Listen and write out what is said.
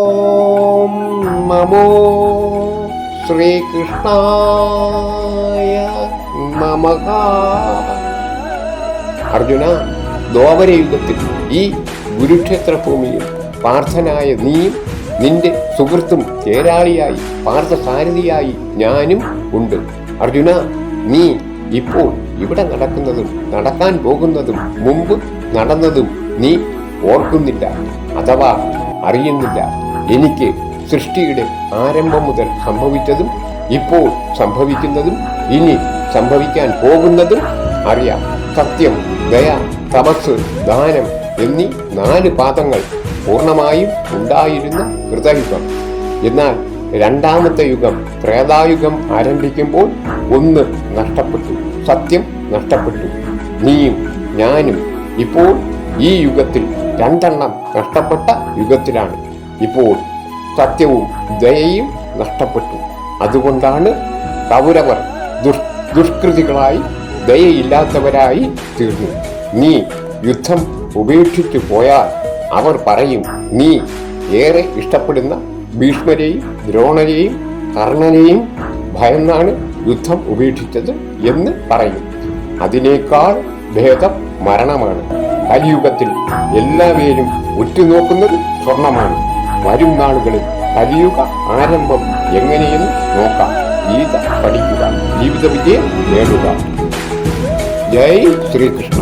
ഓം നമോ ശ്രീകൃഷ്ണായ നമഃ. അർജുന, ദ്വാപരയുഗത്തിൽ ഈ കുരുക്ഷേത്ര ഭൂമിയിൽ പാർത്ഥനായ നീയും നിന്റെ സുഹൃത്തും ചേരാളിയായി പാർത്ഥസാരഥിയായി ഞാനും ഉണ്ട്. അർജുന, നീ ഇപ്പോൾ ഇവിടെ നടക്കുന്നതും നടക്കാൻ പോകുന്നതും മുമ്പ് നടന്നതും നീ ഓർക്കുന്നില്ല അഥവാ അറിയുന്നില്ല. എനിക്ക് സൃഷ്ടിയുടെ ആരംഭം മുതൽ സംഭവിച്ചതും ഇപ്പോൾ സംഭവിക്കുന്നതും ഇനി സംഭവിക്കാൻ പോകുന്നതും അറിയാം. സത്യം, ദയ, തപസ്, ദാനം എന്നീ 4 പാദങ്ങൾ പൂർണ്ണമായും ഉണ്ടായിരുന്ന കൃതയുഗം. എന്നാൽ രണ്ടാമത്തെ യുഗം ത്രേതായുഗം ആരംഭിക്കുമ്പോൾ ഒന്ന് നഷ്ടപ്പെട്ടു. സത്യം നഷ്ടപ്പെട്ടു. നീയും ഞാനും ഇപ്പോൾ ഈ യുഗത്തിൽ 2 നഷ്ടപ്പെട്ട യുഗത്തിലാണ്. ഇപ്പോൾ സത്യവും ദയയും നഷ്ടപ്പെട്ടു. അതുകൊണ്ടാണ് കൗരവർ ദുഷ്കൃതികളായി ദയയില്ലാത്തവരായി തീർന്നു. നീ യുദ്ധം ഉപേക്ഷിച്ചു പോയാൽ അവർ പറയും, നീ ഏറെ ഇഷ്ടപ്പെടുന്ന ഭീഷ്മരെയും ദ്രോണരെയും കർണനെയും ഭയന്നാണ് യുദ്ധം ഉപേക്ഷിച്ചത് എന്ന് പറയും. അതിനേക്കാൾ ഭേദം മരണമാണ്. കലിയുഗത്തിൽ എല്ലാവരും ഉറ്റുനോക്കുന്നത് സ്വർണമാണ്. വരും നാളുകളിൽ കലിയുഗ ആരംഭം എങ്ങനെയെന്ന് നോക്കാം. ഗീത പഠിക്കുക, ജീവിത വിജയം നേടുക. ജയ് ശ്രീകൃഷ്ണ.